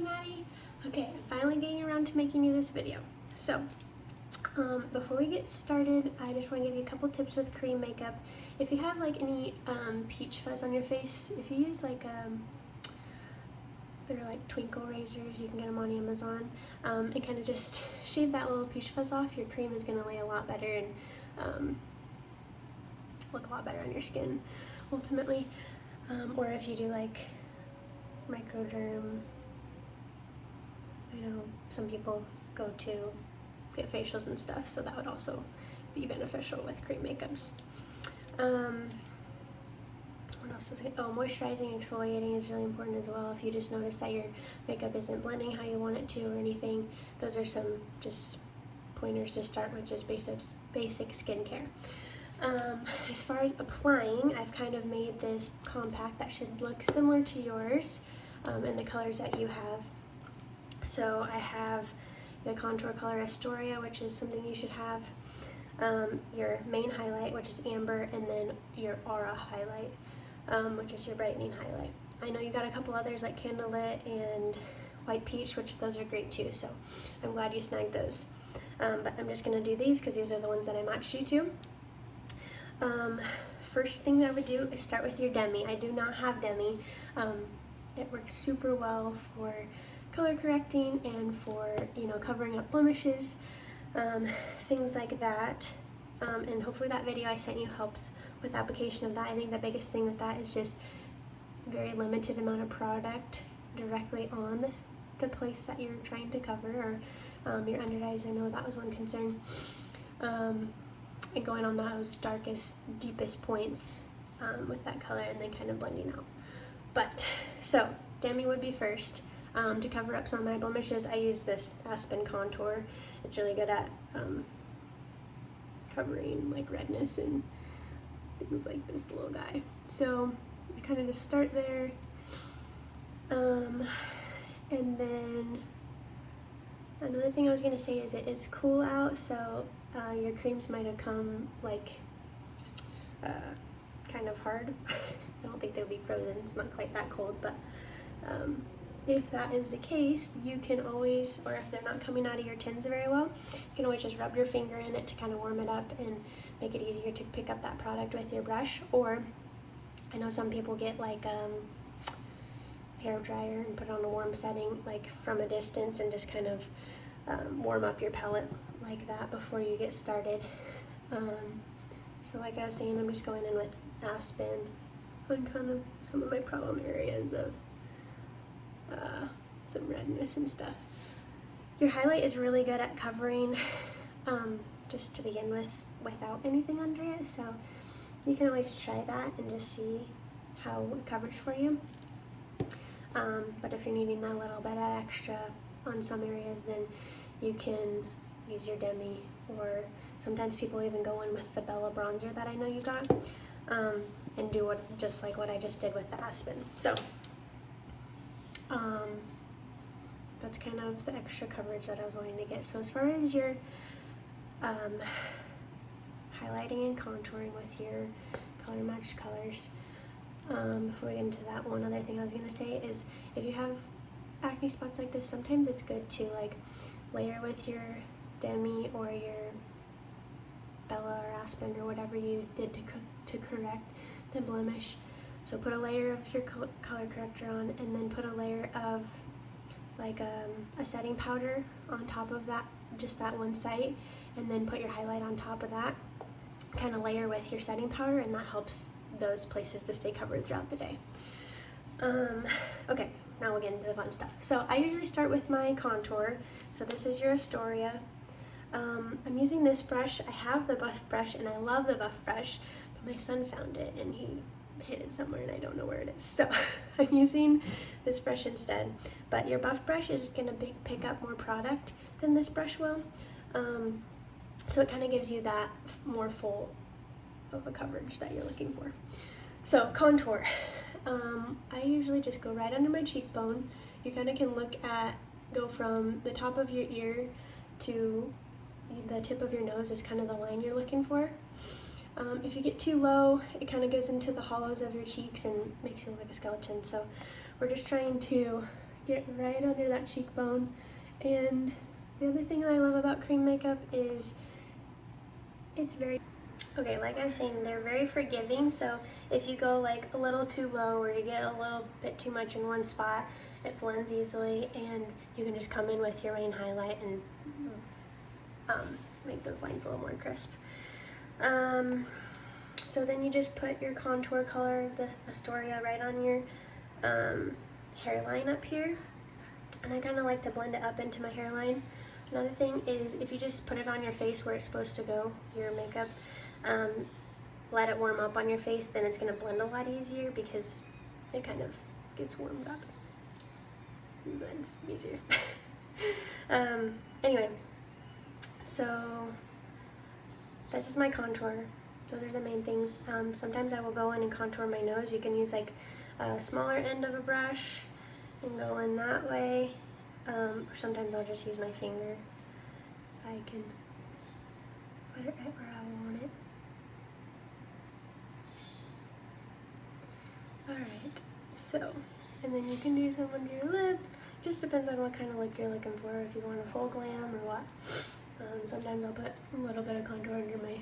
Maddie. Okay, I'm finally getting around to making you this video. So, before we get started, I just want to give you a couple tips with cream makeup. If you have like any peach fuzz on your face, if you use like they're like twinkle razors, you can get them on Amazon, and kind of just shave that little peach fuzz off, your cream is going to lay a lot better and look a lot better on your skin ultimately. Or if you do like microderm, I know some people go to get facials and stuff, so that would also be beneficial with cream makeups. What else was it? Oh, moisturizing, exfoliating is really important as well. If you just notice that your makeup isn't blending how you want it to or anything, those are some just pointers to start with, just basic skincare. As far as applying, I've kind of made this compact that should look similar to yours in the colors that you have. So I have the contour color Astoria, which is something you should have, your main highlight, which is amber, and then your aura highlight, which is your brightening highlight. I know you got a couple others like Candlelit and White Peach, which those are great too, so I'm glad you snagged those. But I'm just going to do these because these are the ones that I matched you to. First thing that I would do is start with your demi. I do not have demi. It works super well for color correcting and for, you know, covering up blemishes, things like that. And hopefully that video I sent you helps with application of that. I think the biggest thing with that is just very limited amount of product directly on the place that you're trying to cover, or your under eyes. I know that was one concern. And going on those darkest, deepest points with that color and then kind of blending out. But, so, demi would be first. To cover up some of my blemishes, I use this Aspen contour. It's really good at covering like redness and things like this little guy. So I kind of just start there, and then another thing I was gonna say is it is cool out, so your creams might have come like kind of hard. I don't think they'll be frozen, it's not quite that cold, but if that is the case, you can always, or if they're not coming out of your tins very well, you can always just rub your finger in it to kind of warm it up and make it easier to pick up that product with your brush. Or I know some people get like hair dryer and put it on a warm setting like from a distance and just kind of warm up your palette like that before you get started. So like I was saying, I'm just going in with Aspen on kind of some of my problem areas of some redness and stuff. Your highlight is really good at covering, just to begin with, without anything under it, so you can always try that and just see how it covers for you. But if you're needing that little bit of extra on some areas, then you can use your demi, or sometimes people even go in with the Bella bronzer that I know you got, and do just like what I just did with the Aspen. So that's kind of the extra coverage that I was wanting to get. So as far as your highlighting and contouring with your color matched colors, before we get into that, one other thing I was going to say is if you have acne spots like this, sometimes it's good to like layer with your demi or your Bella or Aspen or whatever you did to correct the blemish. So put a layer of your color corrector on, and then put a layer of like a setting powder on top of that, just that one site, and then put your highlight on top of that. Kind of layer with your setting powder, and that helps those places to stay covered throughout the day. Okay, now we'll get into the fun stuff. So I usually start with my contour. So this is your Astoria. I'm using this brush. I have the buff brush, and I love the buff brush, but my son found it, and he hid it somewhere and I don't know where it is. So I'm using this brush instead. But your buff brush is going to pick up more product than this brush will. So it kind of gives you that more full of a coverage that you're looking for. So contour. I usually just go right under my cheekbone. You kind of can go from the top of your ear to the tip of your nose is kind of the line you're looking for. If you get too low, it kind of goes into the hollows of your cheeks and makes you look like a skeleton. So we're just trying to get right under that cheekbone. And the other thing that I love about cream makeup is it's very, okay, like I was saying, they're very forgiving. So if you go like a little too low or you get a little bit too much in one spot, it blends easily, and you can just come in with your main highlight and make those lines a little more crisp. So then you just put your contour color, the Astoria, right on your hairline up here. And I kind of like to blend it up into my hairline. Another thing is if you just put it on your face where it's supposed to go, your makeup, let it warm up on your face, then it's going to blend a lot easier because it kind of gets warmed up. It blends easier. Anyway, so this is my contour. Those are the main things. Sometimes I will go in and contour my nose. You can use like a smaller end of a brush and go in that way. Or sometimes I'll just use my finger so I can put it right where I want it. Alright, so, and then you can do some under your lip. Just depends on what kind of look you're looking for, if you want a full glam or what. Sometimes I'll put a little bit of contour under my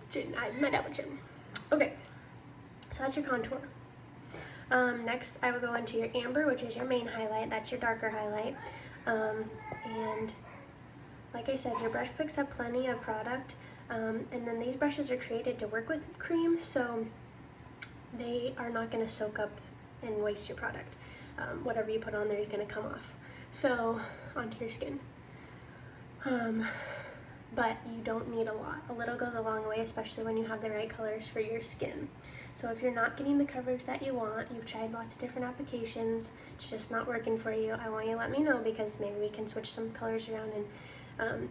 chin, my double chin. Okay, so that's your contour. Next, I will go into your amber, which is your main highlight. That's your darker highlight. And like I said, your brush picks up plenty of product. And then these brushes are created to work with cream, so they are not going to soak up and waste your product. Whatever you put on there is going to come off. So, onto your skin. But you don't need a lot. A little goes a long way, especially when you have the right colors for your skin. So if you're not getting the coverage that you want, you've tried lots of different applications, it's just not working for you, I want you to let me know, because maybe we can switch some colors around and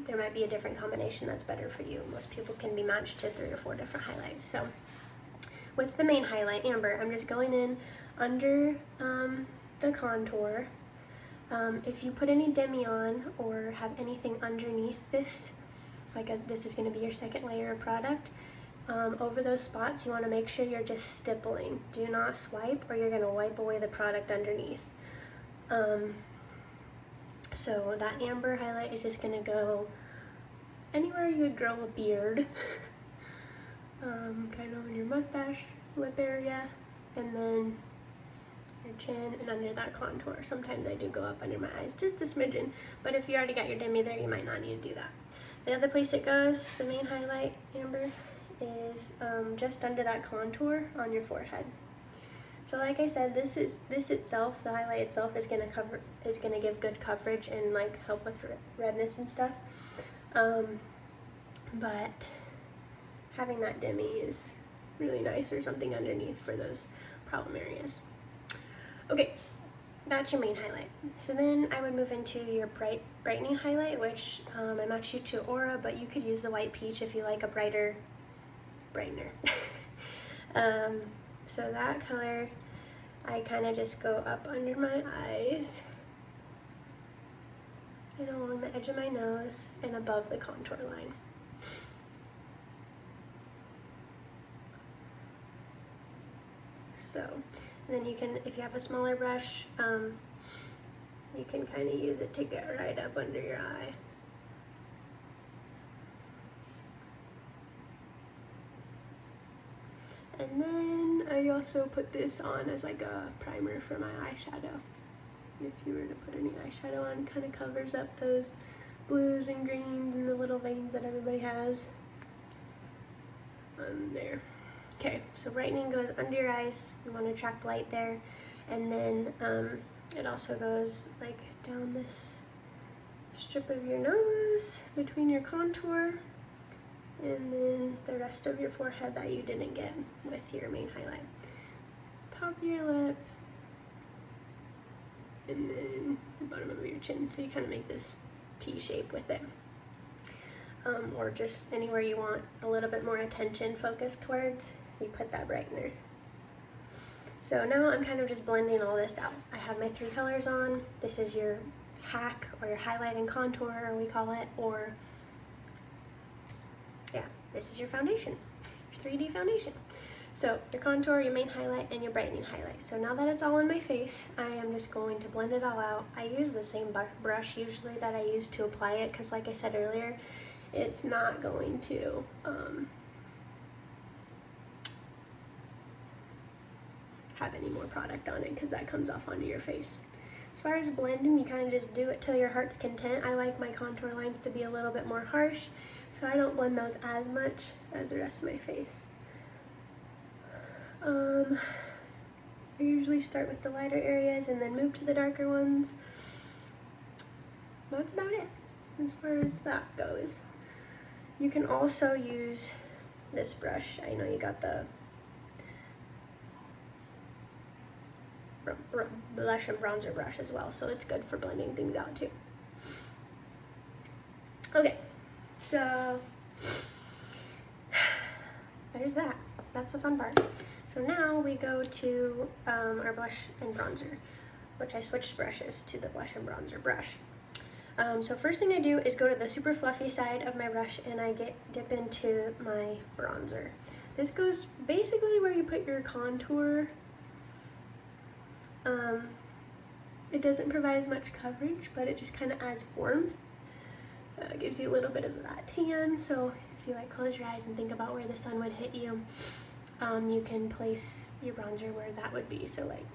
there might be a different combination that's better for you. Most people can be matched to 3 or 4 different highlights. So with the main highlight, amber, I'm just going in under the contour. If you put any demi on or have anything underneath this, this is going to be your second layer of product, over those spots you want to make sure you're just stippling. Do not swipe or you're going to wipe away the product underneath. So that amber highlight is just going to go anywhere you would grow a beard, kind of on your mustache, lip area, and then your chin and under that contour. Sometimes I do go up under my eyes, just a smidgen, but if you already got your demi there, you might not need to do that. The other place it goes, the main highlight, amber, is just under that contour on your forehead. So like I said, this itself, the highlight itself, is gonna give good coverage and like help with redness and stuff. But having that demi is really nice, or something underneath for those problem areas. Okay, that's your main highlight. So then I would move into your brightening highlight, which I matched you to Aura, but you could use the white peach if you like a brighter brightener. So that color, I kind of just go up under my eyes and along the edge of my nose and above the contour line. So, and then you can, if you have a smaller brush, you can kind of use it to get right up under your eye. And then I also put this on as like a primer for my eyeshadow. If you were to put any eyeshadow on, kind of covers up those blues and greens and the little veins that everybody has on there. Okay, so brightening goes under your eyes. You want to attract light there. And then it also goes like down this strip of your nose, between your contour, and then the rest of your forehead that you didn't get with your main highlight. Top of your lip, and then the bottom of your chin. So you kind of make this T shape with it. Or just anywhere you want a little bit more attention focused towards, you put that brightener. So now I'm kind of just blending all this out. I have my 3 colors on. This is your hack, or your highlight and contour, we call it, or yeah, this is your foundation, your 3D foundation. So your contour, your main highlight, and your brightening highlight. So now that it's all on my face, I am just going to blend it all out. I use the same brush usually that I use to apply it, because like I said earlier, it's not going to have any more product on it, because that comes off onto your face. As far as blending, you kind of just do it till your heart's content. I like my contour lines to be a little bit more harsh, so I don't blend those as much as the rest of my face. I usually start with the lighter areas and then move to the darker ones. That's about it as far as that goes. You can also use this brush. I know you got the blush and bronzer brush as well, so it's good for blending things out too. Okay, so there's that. That's the fun part. So now we go to our blush and bronzer, which I switched brushes to the blush and bronzer brush. So first thing I do is go to the super fluffy side of my brush and I dip into my bronzer. This goes basically where you put your contour. It doesn't provide as much coverage, but it just kind of adds warmth. It gives you a little bit of that tan, so if you like close your eyes and think about where the sun would hit you, you can place your bronzer where that would be. So like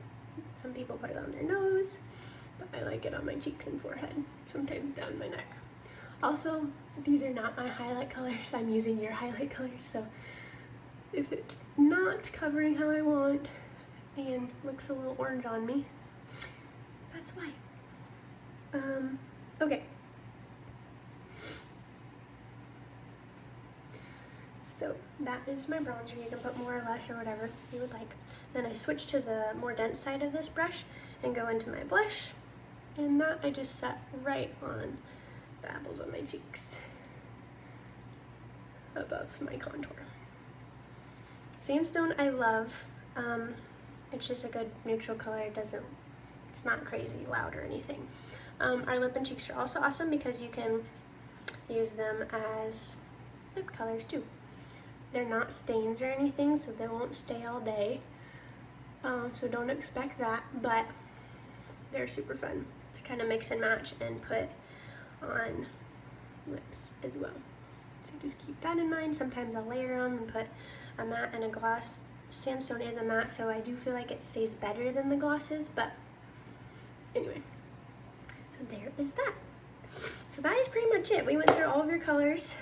some people put it on their nose, but I like it on my cheeks and forehead, sometimes down my neck. Also, these are not my highlight colors, I'm using your highlight colors, so if it's not covering how I want and looks a little orange on me, that's why. Okay. So that is my bronzer. You can put more or less or whatever you would like. Then I switch to the more dense side of this brush and go into my blush. And that I just set right on the apples of my cheeks, above my contour. Sandstone I love. It's just a good neutral color. It's not crazy loud or anything. Our lip and cheeks are also awesome because you can use them as lip colors too. They're not stains or anything, so they won't stay all day. So don't expect that, but they're super fun to kind of mix and match and put on lips as well. So just keep that in mind. Sometimes I'll layer them and put a matte and a gloss. Sandstone is a matte, so I do feel like it stays better than the glosses, but anyway. So there is that. So that is pretty much it. We went through all of your colors.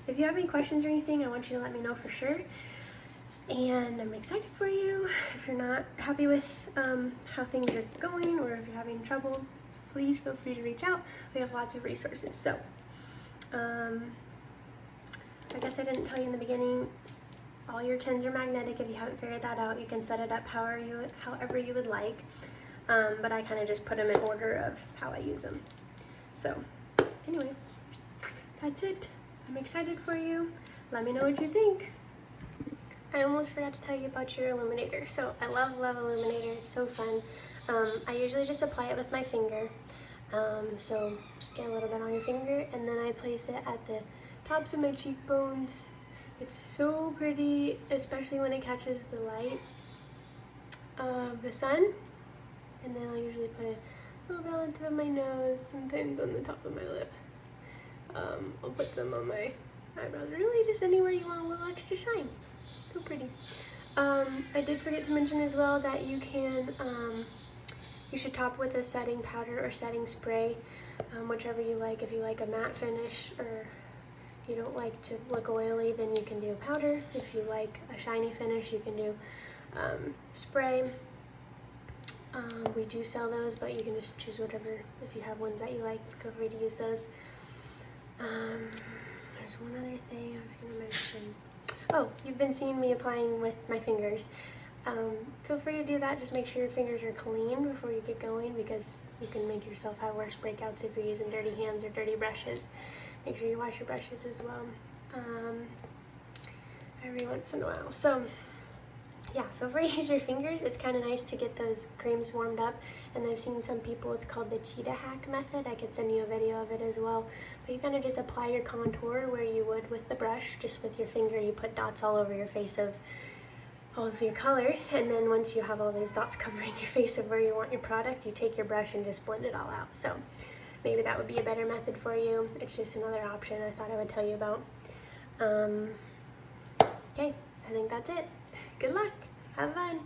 If you have any questions or anything, I want you to let me know for sure. And I'm excited for you. If you're not happy with how things are going, or if you're having trouble, please feel free to reach out. We have lots of resources. So, I guess I didn't tell you in the beginning, all your tins are magnetic. If you haven't figured that out, you can set it up however you would like. But I kind of just put them in order of how I use them. So, anyway, that's it. I'm excited for you. Let me know what you think. I almost forgot to tell you about your illuminator. So I love illuminator. It's so fun. I usually just apply it with my finger. So just get a little bit on your finger, and then I place it at the tops of my cheekbones. It's so pretty, especially when it catches the light of the sun. And then I'll usually put a little bit on the tip of my nose, sometimes on the top of my lip. I'll put some on my eyebrows, really just anywhere you want a little extra shine. So pretty. I did forget to mention as well that you can, you should top with a setting powder or setting spray, whichever you like. If you like a matte finish or you don't like to look oily, then you can do powder. If you like a shiny finish, you can do spray. We do sell those, but you can just choose whatever. If you have ones that you like, feel free to use those. There's one other thing I was going to mention. Oh, you've been seeing me applying with my fingers. Feel free to do that. Just make sure your fingers are clean before you get going, because you can make yourself have worse breakouts if you're using dirty hands or dirty brushes. Make sure you wash your brushes as well, every once in a while. So yeah, feel free to use your fingers. It's kind of nice to get those creams warmed up. And I've seen some people, it's called the cheetah hack method. I could send you a video of it as well. But you kind of just apply your contour where you would with the brush, just with your finger. You put dots all over your face of all of your colors, and then once you have all these dots covering your face of where you want your product, you take your brush and just blend it all out. So maybe that would be a better method for you. It's just another option I thought I would tell you about. Okay, I think that's it. Good luck. Have fun.